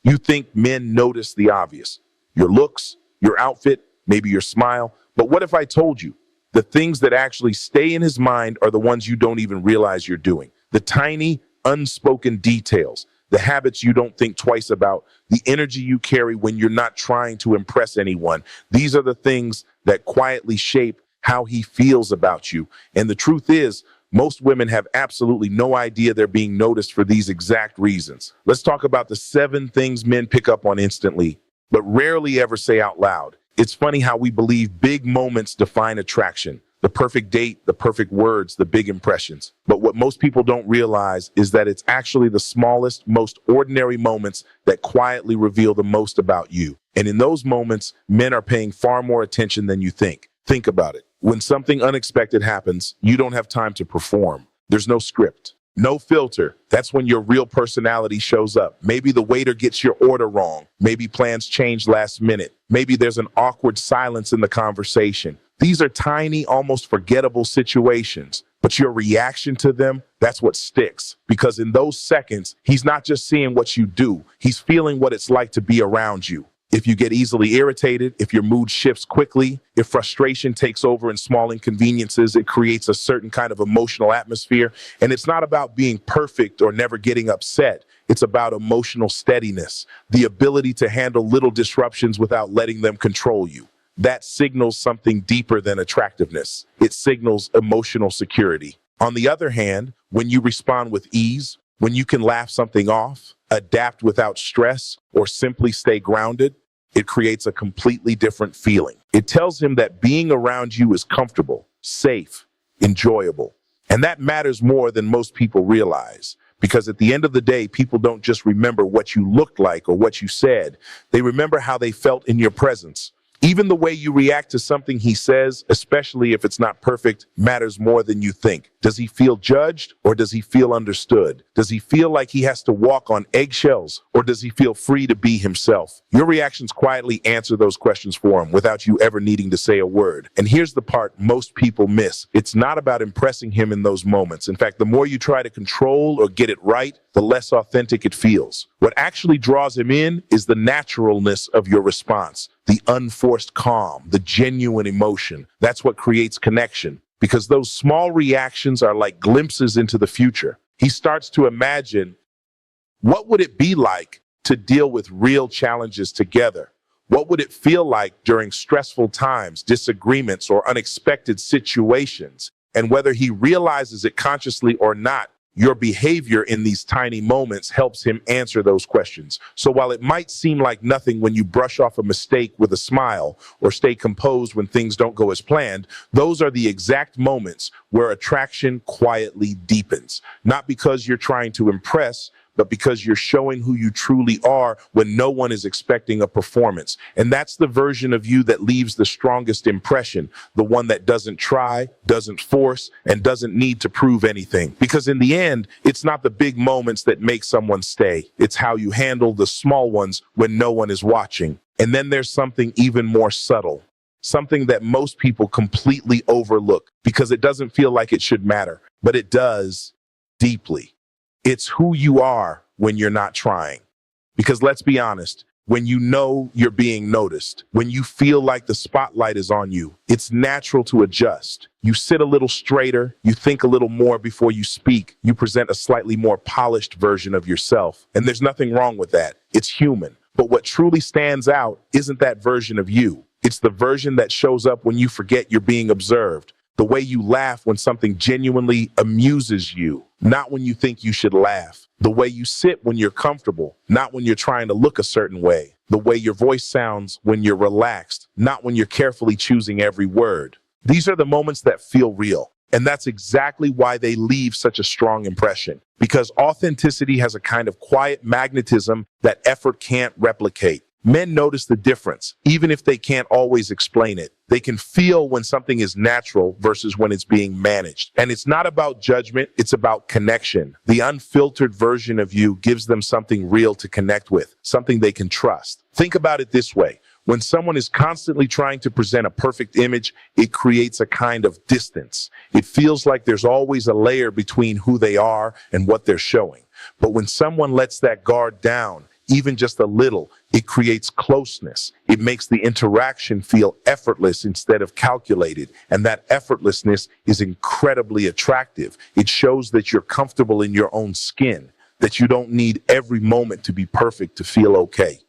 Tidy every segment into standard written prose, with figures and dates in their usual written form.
You think men notice the obvious, your looks, your outfit, maybe your smile. But what if I told you the things that actually stay in his mind are the ones you don't even realize you're doing? The tiny, unspoken details, the habits you don't think twice about, the energy you carry when you're not trying to impress anyone. These are the things that quietly shape how he feels about you. And the truth is, most women have absolutely no idea they're being noticed for these exact reasons. Let's talk about the 7 things men pick up on instantly, but rarely ever say out loud. It's funny how we believe big moments define attraction. The perfect date, the perfect words, the big impressions. But what most people don't realize is that it's actually the smallest, most ordinary moments that quietly reveal the most about you. And in those moments, men are paying far more attention than you think. Think about it. When something unexpected happens, you don't have time to perform. There's no script, no filter. That's when your real personality shows up. Maybe the waiter gets your order wrong. Maybe plans change last minute. Maybe there's an awkward silence in the conversation. These are tiny, almost forgettable situations, but your reaction to them, that's what sticks. Because in those seconds, he's not just seeing what you do, he's feeling what it's like to be around you. If you get easily irritated, if your mood shifts quickly, if frustration takes over in small inconveniences, it creates a certain kind of emotional atmosphere. And it's not about being perfect or never getting upset. It's about emotional steadiness, the ability to handle little disruptions without letting them control you. That signals something deeper than attractiveness. It signals emotional security. On the other hand, when you respond with ease, when you can laugh something off, adapt without stress, or simply stay grounded, it creates a completely different feeling. It tells him that being around you is comfortable, safe, enjoyable. And that matters more than most people realize. Because at the end of the day, people don't just remember what you looked like or what you said. They remember how they felt in your presence. Even the way you react to something he says, especially if it's not perfect, matters more than you think. Does he feel judged or does he feel understood? Does he feel like he has to walk on eggshells or does he feel free to be himself? Your reactions quietly answer those questions for him without you ever needing to say a word. And here's the part most people miss. It's not about impressing him in those moments. In fact, the more you try to control or get it right, the less authentic it feels. What actually draws him in is the naturalness of your response, the unforced calm, the genuine emotion. That's what creates connection, because those small reactions are like glimpses into the future. He starts to imagine, what would it be like to deal with real challenges together? What would it feel like during stressful times, disagreements, or unexpected situations? And whether he realizes it consciously or not, your behavior in these tiny moments helps him answer those questions. So while it might seem like nothing when you brush off a mistake with a smile or stay composed when things don't go as planned, those are the exact moments where attraction quietly deepens. Not because you're trying to impress, but because you're showing who you truly are when no one is expecting a performance. And that's the version of you that leaves the strongest impression, the one that doesn't try, doesn't force, and doesn't need to prove anything. Because in the end, it's not the big moments that make someone stay. It's how you handle the small ones when no one is watching. And then there's something even more subtle, something that most people completely overlook because it doesn't feel like it should matter, but it does deeply. It's who you are when you're not trying. Because let's be honest, when you know you're being noticed, when you feel like the spotlight is on you, it's natural to adjust. You sit a little straighter, you think a little more before you speak, you present a slightly more polished version of yourself. And there's nothing wrong with that. It's human. But what truly stands out isn't that version of you. It's the version that shows up when you forget you're being observed. The way you laugh when something genuinely amuses you, not when you think you should laugh. The way you sit when you're comfortable, not when you're trying to look a certain way. The way your voice sounds when you're relaxed, not when you're carefully choosing every word. These are the moments that feel real. And that's exactly why they leave such a strong impression. Because authenticity has a kind of quiet magnetism that effort can't replicate. Men notice the difference, even if they can't always explain it. They can feel when something is natural versus when it's being managed. And it's not about judgment, it's about connection. The unfiltered version of you gives them something real to connect with, something they can trust. Think about it this way. When someone is constantly trying to present a perfect image, it creates a kind of distance. It feels like there's always a layer between who they are and what they're showing. But when someone lets that guard down, even just a little, it creates closeness. It makes the interaction feel effortless instead of calculated. And that effortlessness is incredibly attractive. It shows that you're comfortable in your own skin, that you don't need every moment to be perfect to feel okay,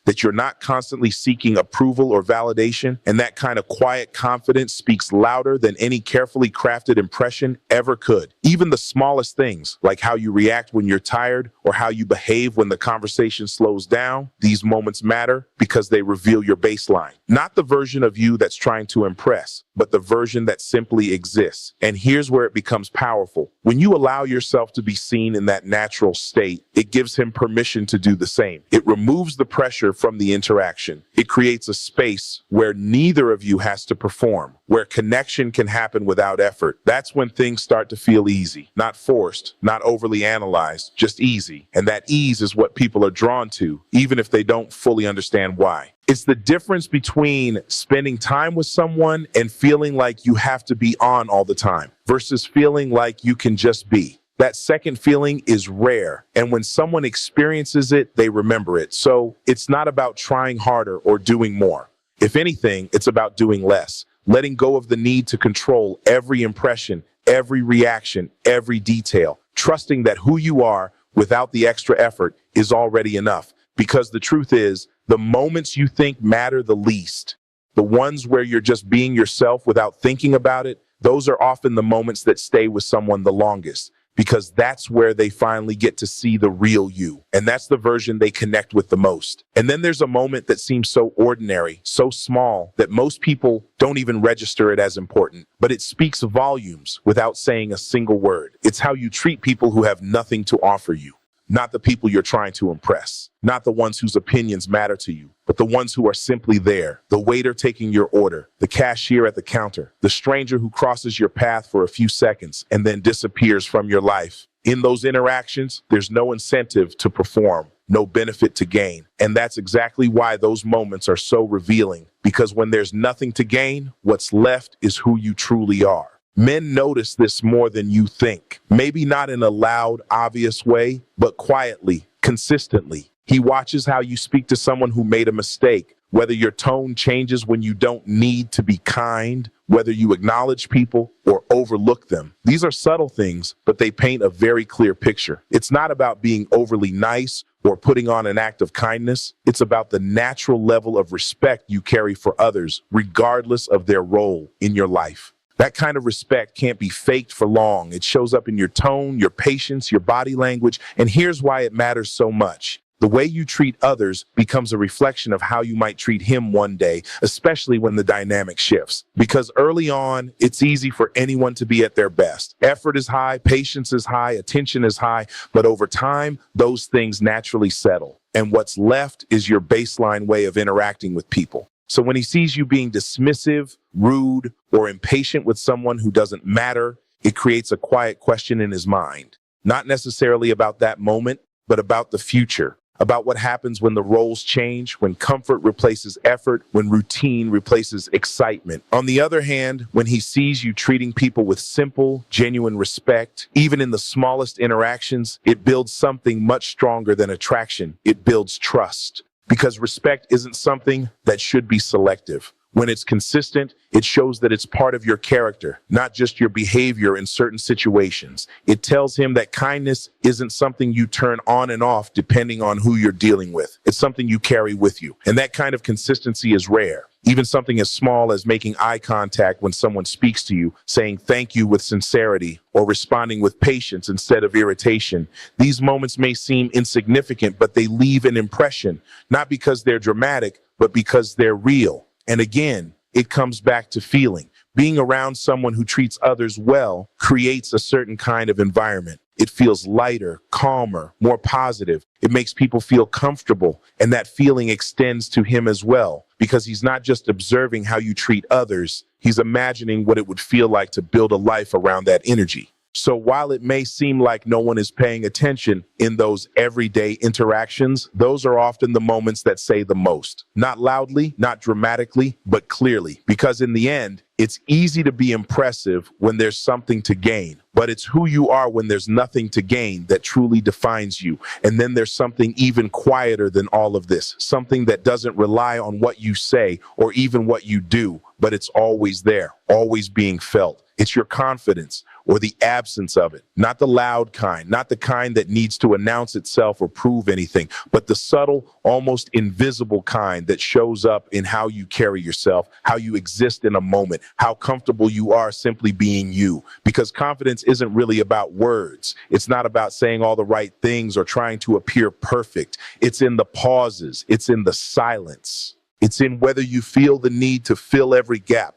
that you're not constantly seeking approval or validation. And that kind of quiet confidence speaks louder than any carefully crafted impression ever could. Even the smallest things, like how you react when you're tired or how you behave when the conversation slows down, these moments matter because they reveal your baseline. Not the version of you that's trying to impress, but the version that simply exists. And here's where it becomes powerful. When you allow yourself to be seen in that natural state, it gives him permission to do the same. It removes the pressure from the interaction. It creates a space where neither of you has to perform, where connection can happen without effort. That's when things start to feel easy, not forced, not overly analyzed, just easy. And that ease is what people are drawn to, even if they don't fully understand why. It's the difference between spending time with someone and feeling like you have to be on all the time versus feeling like you can just be. That second feeling is rare, and when someone experiences it, they remember it. So it's not about trying harder or doing more. If anything, it's about doing less, letting go of the need to control every impression, every reaction, every detail, trusting that who you are without the extra effort is already enough. Because the truth is, the moments you think matter the least, the ones where you're just being yourself without thinking about it, those are often the moments that stay with someone the longest. Because that's where they finally get to see the real you. And that's the version they connect with the most. And then there's a moment that seems so ordinary, so small, that most people don't even register it as important. But it speaks volumes without saying a single word. It's how you treat people who have nothing to offer you. Not the people you're trying to impress. Not the ones whose opinions matter to you, but the ones who are simply there. The waiter taking your order, the cashier at the counter, the stranger who crosses your path for a few seconds and then disappears from your life. In those interactions, there's no incentive to perform, no benefit to gain. And that's exactly why those moments are so revealing. Because when there's nothing to gain, what's left is who you truly are. Men notice this more than you think. Maybe not in a loud, obvious way, but quietly, consistently. He watches how you speak to someone who made a mistake, whether your tone changes when you don't need to be kind, whether you acknowledge people or overlook them. These are subtle things, but they paint a very clear picture. It's not about being overly nice or putting on an act of kindness. It's about the natural level of respect you carry for others, regardless of their role in your life. That kind of respect can't be faked for long. It shows up in your tone, your patience, your body language, and here's why it matters so much. The way you treat others becomes a reflection of how you might treat him one day, especially when the dynamic shifts. Because early on, it's easy for anyone to be at their best. Effort is high, patience is high, attention is high, but over time, those things naturally settle. And what's left is your baseline way of interacting with people. So when he sees you being dismissive, rude, or impatient with someone who doesn't matter, it creates a quiet question in his mind. Not necessarily about that moment, but about the future. About what happens when the roles change, when comfort replaces effort, when routine replaces excitement. On the other hand, when he sees you treating people with simple, genuine respect, even in the smallest interactions, it builds something much stronger than attraction. It builds trust. Because respect isn't something that should be selective. When it's consistent, it shows that it's part of your character, not just your behavior in certain situations. It tells him that kindness isn't something you turn on and off depending on who you're dealing with. It's something you carry with you. And that kind of consistency is rare. Even something as small as making eye contact when someone speaks to you, saying thank you with sincerity, or responding with patience instead of irritation. These moments may seem insignificant, but they leave an impression, not because they're dramatic, but because they're real. And again, it comes back to feeling. Being around someone who treats others well creates a certain kind of environment. It feels lighter, calmer, more positive. It makes people feel comfortable, and that feeling extends to him as well, because he's not just observing how you treat others, he's imagining what it would feel like to build a life around that energy. So while it may seem like no one is paying attention in those everyday interactions, those are often the moments that say the most. Not loudly, not dramatically, but clearly. Because in the end, It's easy to be impressive when there's something to gain, but it's who you are when there's nothing to gain that truly defines you. And then there's something even quieter than all of this, something that doesn't rely on what you say or even what you do, but it's always there, always being felt. It's your confidence or the absence of it, not the loud kind, not the kind that needs to announce itself or prove anything, but the subtle, almost invisible kind that shows up in how you carry yourself, how you exist in a moment, how comfortable you are simply being you. Because confidence isn't really about words. It's not about saying all the right things or trying to appear perfect. It's in the pauses. It's in the silence. It's in whether you feel the need to fill every gap,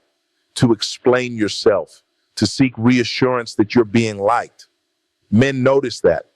to explain yourself, to seek reassurance that you're being liked. Men notice that.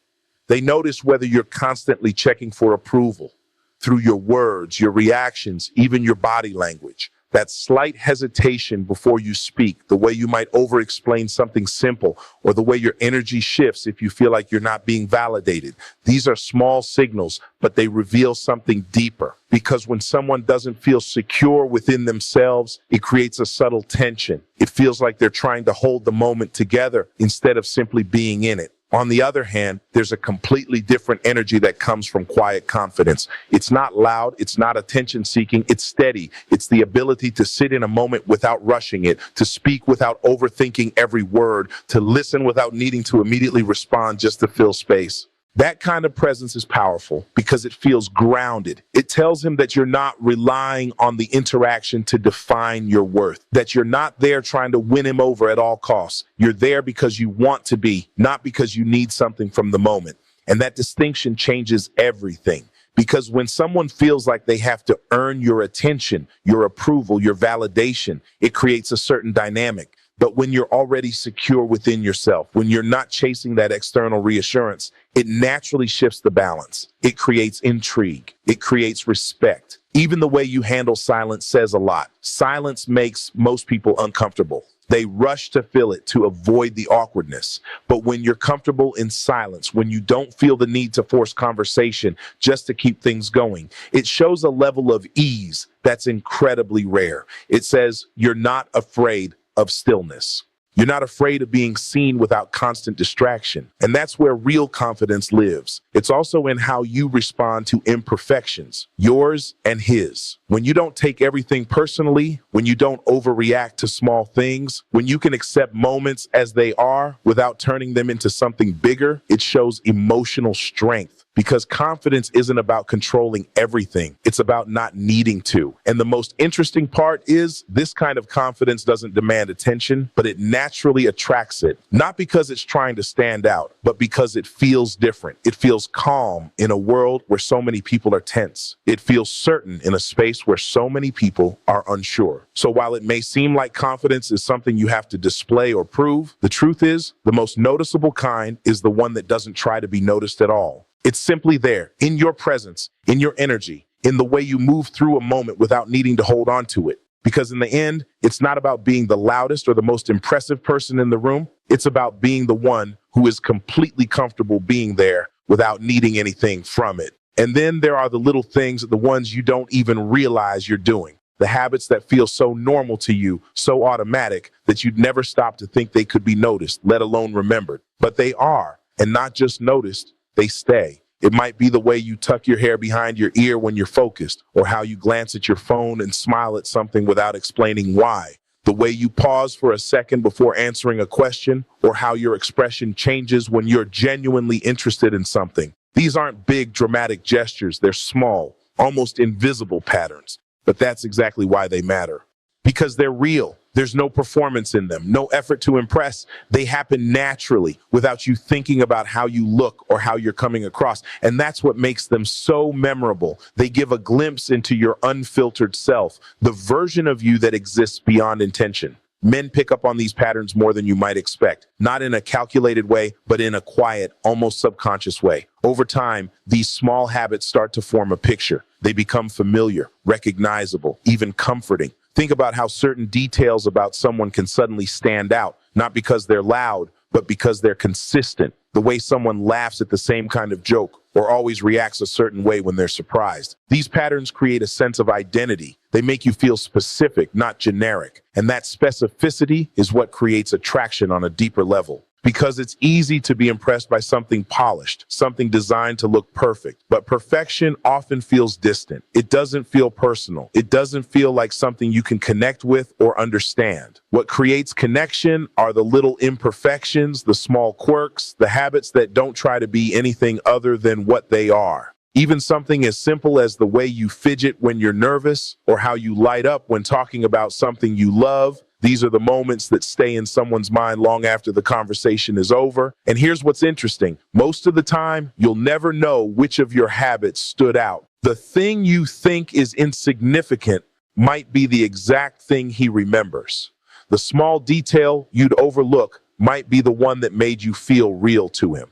They notice whether you're constantly checking for approval through your words, your reactions, even your body language. That slight hesitation before you speak, the way you might over-explain something simple, or the way your energy shifts if you feel like you're not being validated. These are small signals, but they reveal something deeper. Because when someone doesn't feel secure within themselves, it creates a subtle tension. It feels like they're trying to hold the moment together instead of simply being in it. On the other hand, there's a completely different energy that comes from quiet confidence. It's not loud, it's not attention-seeking, it's steady. It's the ability to sit in a moment without rushing it, to speak without overthinking every word, to listen without needing to immediately respond just to fill space. That kind of presence is powerful because it feels grounded. It tells him that you're not relying on the interaction to define your worth, that you're not there trying to win him over at all costs. You're there because you want to be, not because you need something from the moment. And that distinction changes everything. Because when someone feels like they have to earn your attention, your approval, your validation, it creates a certain dynamic. But when you're already secure within yourself, when you're not chasing that external reassurance, it naturally shifts the balance. It creates intrigue. It creates respect. Even the way you handle silence says a lot. Silence makes most people uncomfortable. They rush to fill it to avoid the awkwardness. But when you're comfortable in silence, when you don't feel the need to force conversation just to keep things going, it shows a level of ease that's incredibly rare. It says you're not afraid of stillness. You're not afraid of being seen without constant distraction. And that's where real confidence lives. It's also in how you respond to imperfections, yours and his. When you don't take everything personally, when you don't overreact to small things, when you can accept moments as they are without turning them into something bigger, it shows emotional strength. Because confidence isn't about controlling everything. It's about not needing to. And the most interesting part is this kind of confidence doesn't demand attention, but it naturally attracts it. Not because it's trying to stand out, but because it feels different. It feels calm in a world where so many people are tense. It feels certain in a space where so many people are unsure. So while it may seem like confidence is something you have to display or prove, the truth is the most noticeable kind is the one that doesn't try to be noticed at all. It's simply there, in your presence, in your energy, in the way you move through a moment without needing to hold on to it. Because in the end, it's not about being the loudest or the most impressive person in the room. It's about being the one who is completely comfortable being there without needing anything from it. And then there are the little things, the ones you don't even realize you're doing. The habits that feel so normal to you, so automatic, that you'd never stop to think they could be noticed, let alone remembered. But they are, and not just noticed, they stay. It might be the way you tuck your hair behind your ear when you're focused, or how you glance at your phone and smile at something without explaining why. The way you pause for a second before answering a question, or how your expression changes when you're genuinely interested in something. These aren't big, dramatic gestures. They're small, almost invisible patterns. But that's exactly why they matter. Because they're real. There's no performance in them, no effort to impress. They happen naturally without you thinking about how you look or how you're coming across. And that's what makes them so memorable. They give a glimpse into your unfiltered self, the version of you that exists beyond intention. Men pick up on these patterns more than you might expect, not in a calculated way, but in a quiet, almost subconscious way. Over time, these small habits start to form a picture. They become familiar, recognizable, even comforting. Think about how certain details about someone can suddenly stand out, not because they're loud, but because they're consistent. The way someone laughs at the same kind of joke or always reacts a certain way when they're surprised. These patterns create a sense of identity. They make you feel specific, not generic. And that specificity is what creates attraction on a deeper level. Because it's easy to be impressed by something polished, something designed to look perfect. But perfection often feels distant. It doesn't feel personal. It doesn't feel like something you can connect with or understand. What creates connection are the little imperfections, the small quirks, the habits that don't try to be anything other than what they are. Even something as simple as the way you fidget when you're nervous or how you light up when talking about something you love. These are the moments that stay in someone's mind long after the conversation is over. And here's what's interesting. Most of the time, you'll never know which of your habits stood out. The thing you think is insignificant might be the exact thing he remembers. The small detail you'd overlook might be the one that made you feel real to him.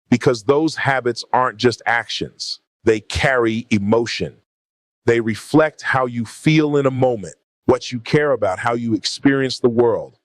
Because those habits aren't just actions. They carry emotion. They reflect how you feel in a moment, what you care about, how you experience the world.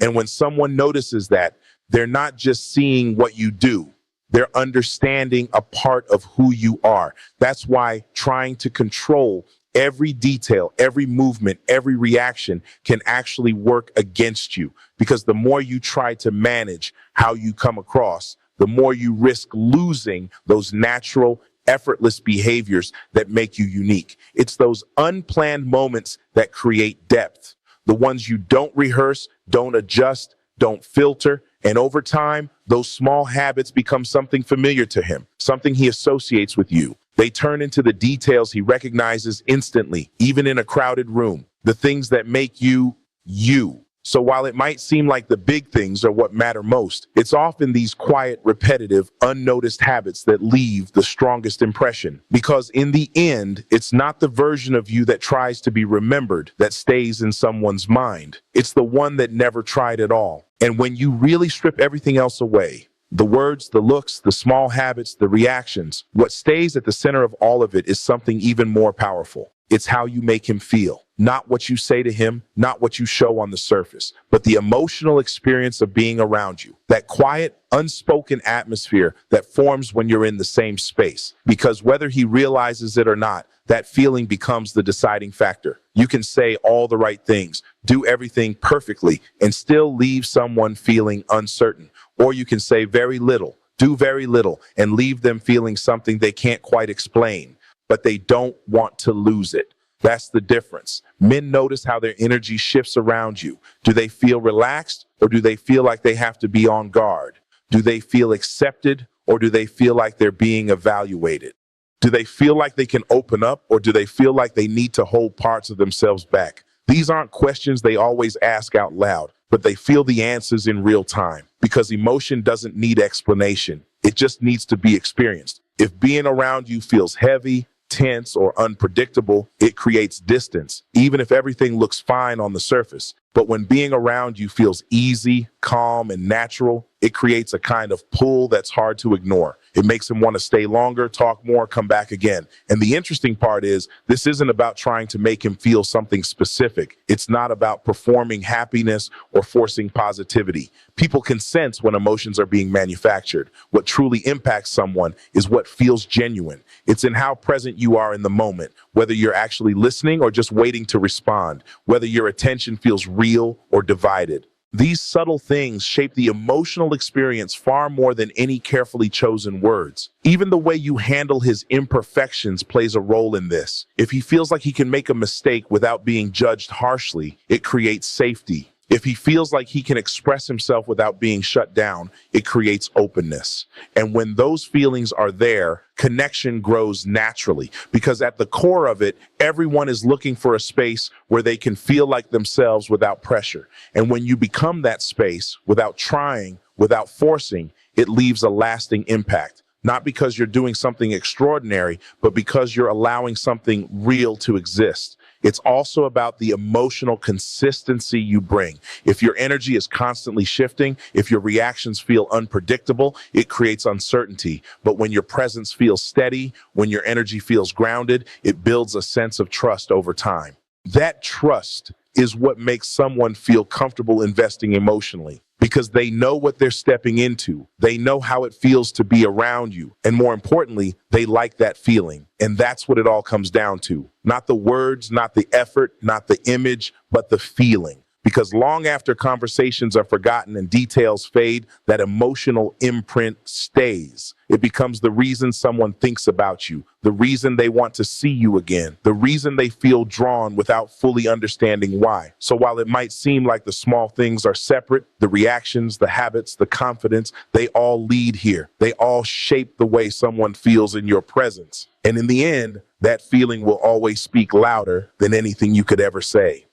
And when someone notices that, they're not just seeing what you do, they're understanding a part of who you are. That's why trying to control every detail, every movement, every reaction can actually work against you. Because the more you try to manage how you come across, the more you risk losing those natural, effortless behaviors that make you unique. It's those unplanned moments that create depth. The ones you don't rehearse, don't adjust, don't filter. And over time, those small habits become something familiar to him, something he associates with you. They turn into the details he recognizes instantly, even in a crowded room, the things that make you, you. So while it might seem like the big things are what matter most, it's often these quiet, repetitive, unnoticed habits that leave the strongest impression. Because in the end, it's not the version of you that tries to be remembered that stays in someone's mind. It's the one that never tried at all. And when you really strip everything else away, the words, the looks, the small habits, the reactions, what stays at the center of all of it is something even more powerful. It's how you make him feel. Not what you say to him, not what you show on the surface, but the emotional experience of being around you. That quiet, unspoken atmosphere that forms when you're in the same space. Because whether he realizes it or not, that feeling becomes the deciding factor. You can say all the right things, do everything perfectly, and still leave someone feeling uncertain. Or you can say very little, do very little, and leave them feeling something they can't quite explain, but they don't want to lose it. That's the difference. Men notice how their energy shifts around you. Do they feel relaxed, or do they feel like they have to be on guard? Do they feel accepted, or do they feel like they're being evaluated? Do they feel like they can open up, or do they feel like they need to hold parts of themselves back? These aren't questions they always ask out loud, but they feel the answers in real time. Because emotion doesn't need explanation. It just needs to be experienced. If being around you feels heavy, tense, or unpredictable, it creates distance, even if everything looks fine on the surface. But when being around you feels easy, calm, and natural, it creates a kind of pull that's hard to ignore. It makes him want to stay longer, talk more, come back again. And the interesting part is, this isn't about trying to make him feel something specific. It's not about performing happiness or forcing positivity. People can sense when emotions are being manufactured. What truly impacts someone is what feels genuine. It's in how present you are in the moment, whether you're actually listening or just waiting to respond, whether your attention feels real or divided. These subtle things shape the emotional experience far more than any carefully chosen words. Even the way you handle his imperfections plays a role in this. If he feels like he can make a mistake without being judged harshly, it creates safety. If he feels like he can express himself without being shut down, it creates openness. And when those feelings are there, connection grows naturally, because at the core of it, everyone is looking for a space where they can feel like themselves without pressure. And when you become that space, without trying, without forcing, it leaves a lasting impact. Not because you're doing something extraordinary, but because you're allowing something real to exist. It's also about the emotional consistency you bring. If your energy is constantly shifting, if your reactions feel unpredictable, it creates uncertainty. But when your presence feels steady, when your energy feels grounded, it builds a sense of trust over time. That trust is what makes someone feel comfortable investing emotionally. because they know what they're stepping into. They know how it feels to be around you. And more importantly, they like that feeling. And that's what it all comes down to. Not the words, not the effort, not the image, but the feeling. Because long after conversations are forgotten and details fade, that emotional imprint stays. It becomes the reason someone thinks about you, the reason they want to see you again, the reason they feel drawn without fully understanding why. So while it might seem like the small things are separate, the reactions, the habits, the confidence, they all lead here. They all shape the way someone feels in your presence. And in the end, that feeling will always speak louder than anything you could ever say.